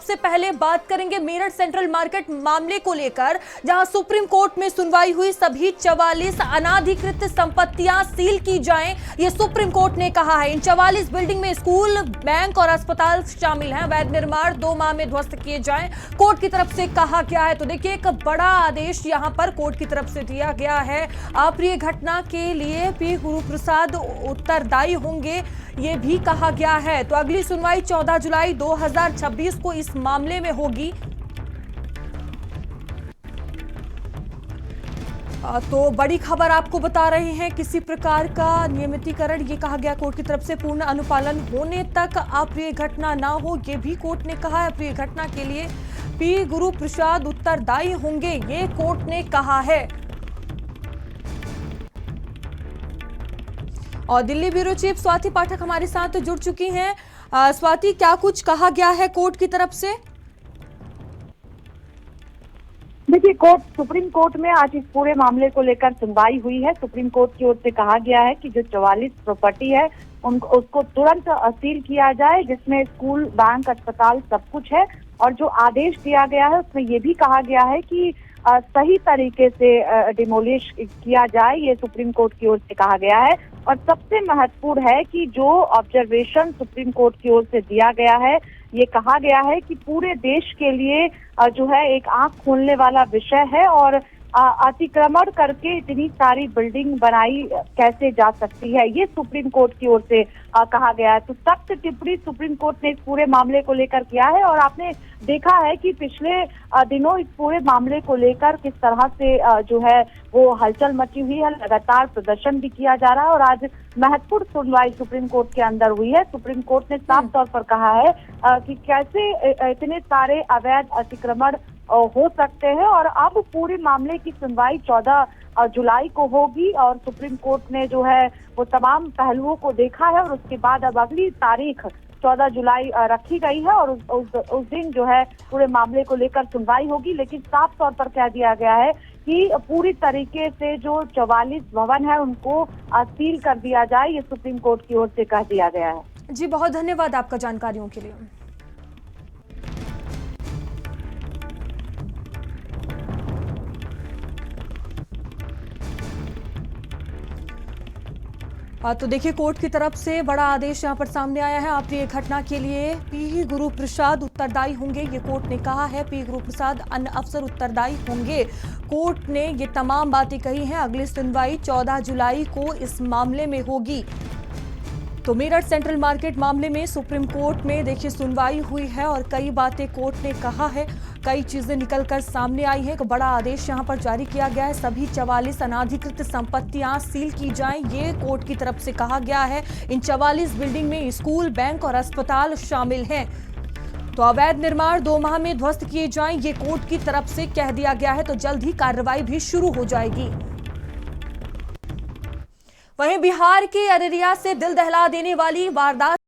सबसे पहले बात करेंगे मेरठ सेंट्रल मार्केट मामले को लेकर, जहां सुप्रीम कोर्ट में सुनवाई हुई। सभी 44 अनाधिकृत संपत्तियां सील की जाएं, ये सुप्रीम कोर्ट ने कहा है। इन 44 बिल्डिंग में स्कूल, बैंक और अस्पताल शामिल हैं। अवैध निर्माण 2 माह में ध्वस्त किए जाएं, कोर्ट की तरफ से कहा गया है। तो देखिए, एक बड़ा आदेश यहां पर कोर्ट की तरफ से दिया गया है। अप्रिय घटना के लिए पी गुरु प्रसाद उत्तरदायी होंगे, ये भी कहा गया है। तो अगली सुनवाई 14 जुलाई 2026 को इस मामले में होगी। तो बड़ी खबर आपको बता रहे हैं, किसी प्रकार का नियमितीकरण, ये कहा गया कोर्ट की तरफ से, पूर्ण अनुपालन होने तक अप्रिय घटना ना हो, ये भी कोर्ट ने कहा है। अप्रिय घटना के लिए पी गुरु प्रसाद उत्तरदायी होंगे, ये कोर्ट ने कहा है। और दिल्ली ब्यूरो चीफ स्वाति पाठक हमारे साथ जुड़ चुकी हैं। स्वाति, क्या कुछ कहा गया है कोर्ट की तरफ से? देखिए, सुप्रीम कोर्ट में आज इस पूरे मामले को लेकर सुनवाई हुई है। सुप्रीम कोर्ट की ओर से कहा गया है कि जो 44 प्रॉपर्टी है उसको तुरंत सील किया जाए, जिसमें स्कूल, बैंक, अस्पताल सब कुछ है। और जो आदेश दिया गया है उसमें ये भी कहा गया है कि सही तरीके से डिमोलिश किया जाए, ये सुप्रीम कोर्ट की ओर से कहा गया है। और सबसे महत्वपूर्ण है कि जो ऑब्जर्वेशन सुप्रीम कोर्ट की ओर से दिया गया है, ये कहा गया है कि पूरे देश के लिए जो है एक आंख खोलने वाला विषय है। और अतिक्रमण करके इतनी सारी बिल्डिंग बनाई कैसे जा सकती है, ये सुप्रीम कोर्ट की ओर से कहा गया है। तो सख्त टिप्पणी सुप्रीम कोर्ट ने इस पूरे मामले को लेकर किया है। और आपने देखा है कि पिछले दिनों इस पूरे मामले को लेकर किस तरह से जो है वो हलचल मची हुई है, लगातार प्रदर्शन भी किया जा रहा है। और आज महत्वपूर्ण सुनवाई सुप्रीम कोर्ट के अंदर हुई है। सुप्रीम कोर्ट ने साफ तौर पर कहा है कि कैसे इतने सारे अवैध अतिक्रमण हो सकते हैं। और अब पूरे मामले की सुनवाई 14 जुलाई को होगी। और सुप्रीम कोर्ट ने जो है वो तमाम पहलुओं को देखा है। और उसके बाद अब अगली तारीख 14 जुलाई रखी गई है। और उस दिन जो है पूरे मामले को लेकर सुनवाई होगी। लेकिन साफ तौर पर कह दिया गया है कि पूरी तरीके से जो 44 भवन है उनको सील कर दिया जाए, ये सुप्रीम कोर्ट की ओर से कह दिया गया है। जी, बहुत धन्यवाद आपका जानकारियों के लिए। तो देखिए, कोर्ट की तरफ से बड़ा आदेश यहां पर सामने आया है। अप्रिय घटना के लिए पी गुरु प्रसाद उत्तरदायी होंगे, ये कोर्ट ने कहा है। पी गुरु प्रसाद अन्य अफसर उत्तरदायी होंगे, कोर्ट ने ये तमाम बातें कही हैं। अगली सुनवाई 14 जुलाई को इस मामले में होगी। तो मेरठ सेंट्रल मार्केट मामले में सुप्रीम कोर्ट में देखिए सुनवाई हुई है और कई बातें कोर्ट ने कहा है, कई चीजें निकलकर सामने आई हैं। बड़ा आदेश यहां पर जारी किया गया है, सभी 44 अनाधिकृत संपत्तियां सील की जाएं, ये कोर्ट की तरफ से कहा गया है। इन 44 बिल्डिंग में स्कूल, बैंक और अस्पताल शामिल हैं। तो अवैध निर्माण 2 माह में ध्वस्त किए जाएं, ये कोर्ट की तरफ से कह दिया गया है। तो जल्द ही कार्रवाई भी शुरू हो जाएगी। वहीं बिहार के अररिया से दिल दहला देने वाली वारदात